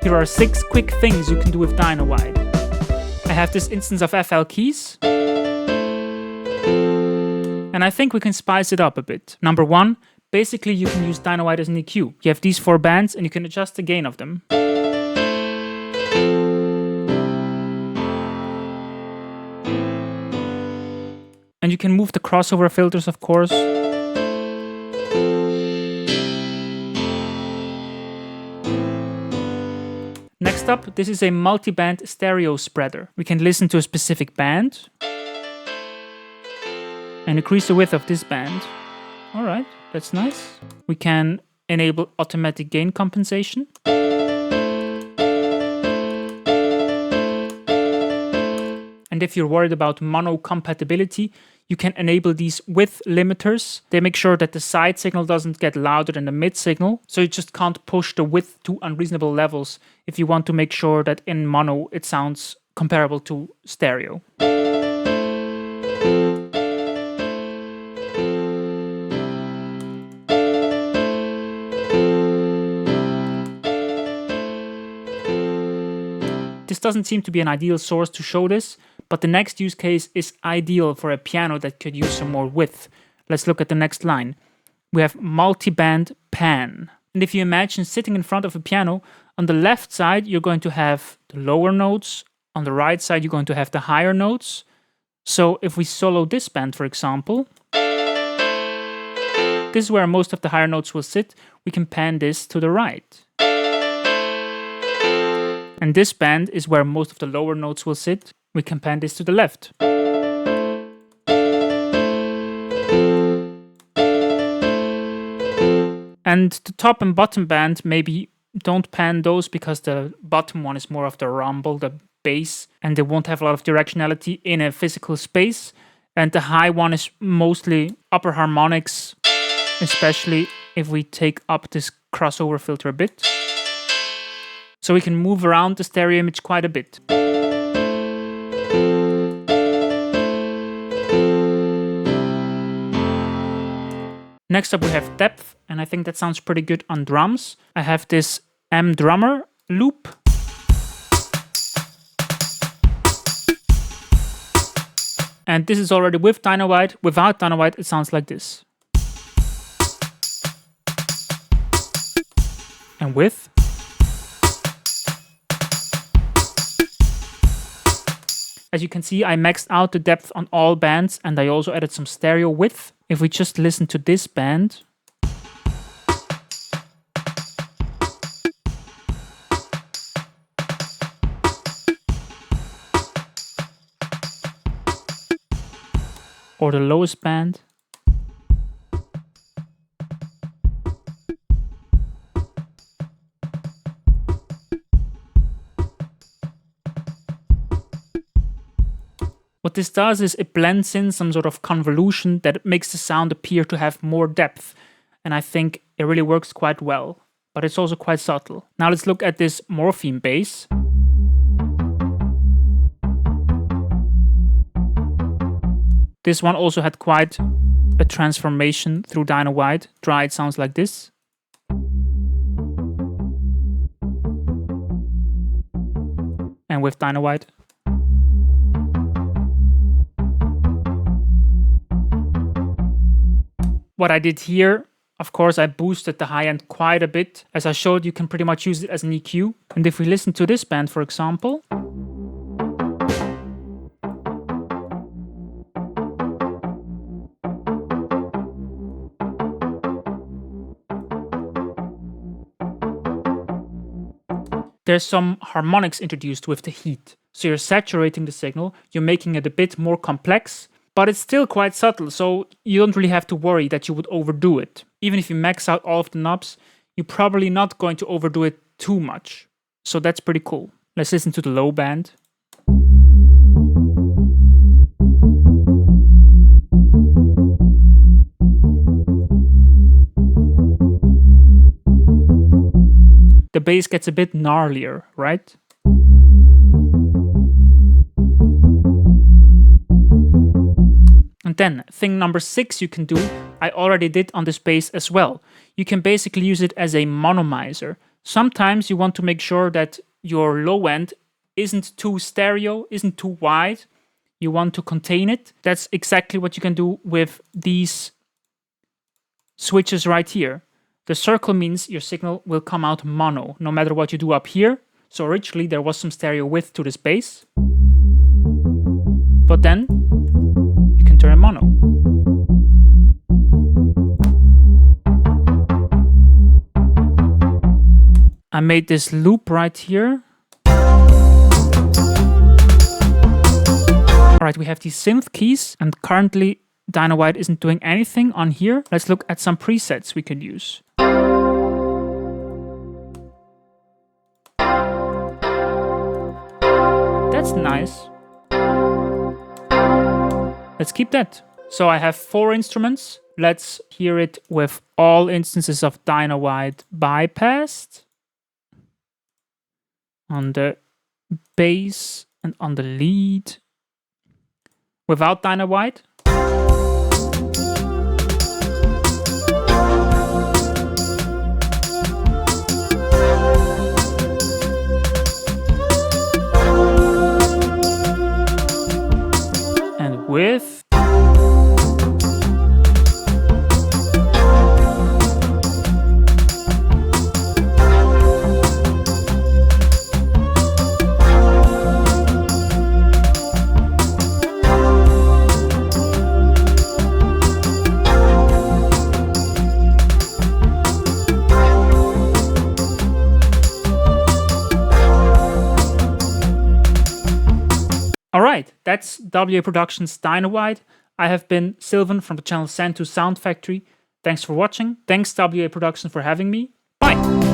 Here are 6 quick things you can do with Dynawide. I have this instance of FL keys. And I think we can spice it up a bit. Number 1, basically you can use Dynawide as an EQ. You have these 4 bands and you can adjust the gain of them. And you can move the crossover filters, of course. Next up, this is a multiband stereo spreader. We can listen to a specific band and increase the width of this band. Alright, that's nice. We can enable automatic gain compensation. And if you're worried about mono compatibility, you can enable these width limiters. They make sure that the side signal doesn't get louder than the mid signal, so you just can't push the width to unreasonable levels if you want to make sure that in mono it sounds comparable to stereo. This doesn't seem to be an ideal source to show this, but the next use case is ideal for a piano that could use some more width. Let's look at the next line. We have Multiband Pan. And if you imagine sitting in front of a piano, on the left side you're going to have the lower notes, on the right side you're going to have the higher notes. So if we solo this band, for example, this is where most of the higher notes will sit. We can pan this to the right. And this band is where most of the lower notes will sit. We can pan this to the left. And the top and bottom band, maybe don't pan those because the bottom one is more of the rumble, the bass, and they won't have a lot of directionality in a physical space. And the high one is mostly upper harmonics, especially if we take up this crossover filter a bit. So we can move around the stereo image quite a bit. Next up we have depth, and I think that sounds pretty good on drums. I have this M drummer loop. And this is already with Dynawide. Without Dynawide it sounds like this. And with. As you can see, I maxed out the depth on all bands and I also added some stereo width. If we just listen to this band, or the lowest band, what this does is it blends in some sort of convolution that makes the sound appear to have more depth. And I think it really works quite well, but it's also quite subtle. Now let's look at this morphine bass. This one also had quite a transformation through Dynawide. Dry, it sounds like this. And with Dynawide. What I did here, of course, I boosted the high end quite a bit. As I showed, you can pretty much use it as an EQ. And if we listen to this band, for example, there's some harmonics introduced with the heat. So you're saturating the signal, you're making it a bit more complex, but it's still quite subtle, so you don't really have to worry that you would overdo it. Even if you max out all of the knobs, you're probably not going to overdo it too much. So that's pretty cool. Let's listen to the low band. The bass gets a bit gnarlier, right? And then, thing number 6 you can do, I already did on this bass as well. You can basically use it as a monomizer. Sometimes you want to make sure that your low end isn't too stereo, isn't too wide. You want to contain it. That's exactly what you can do with these switches right here. The circle means your signal will come out mono, no matter what you do up here. So originally there was some stereo width to this bass, but then you can turn it mono. I made this loop right here. Alright, we have these synth keys, and currently Dynawide isn't doing anything on here. Let's look at some presets we could use. That's nice. Let's keep that. So I have 4 instruments. Let's hear it with all instances of Dynawide bypassed. On the bass and on the lead. Without Dynawide. And with. Alright, that's WA Productions Dynawide. I have been Sylvan from the channel Sand to Sound Factory. Thanks for watching. Thanks WA Productions for having me. Bye!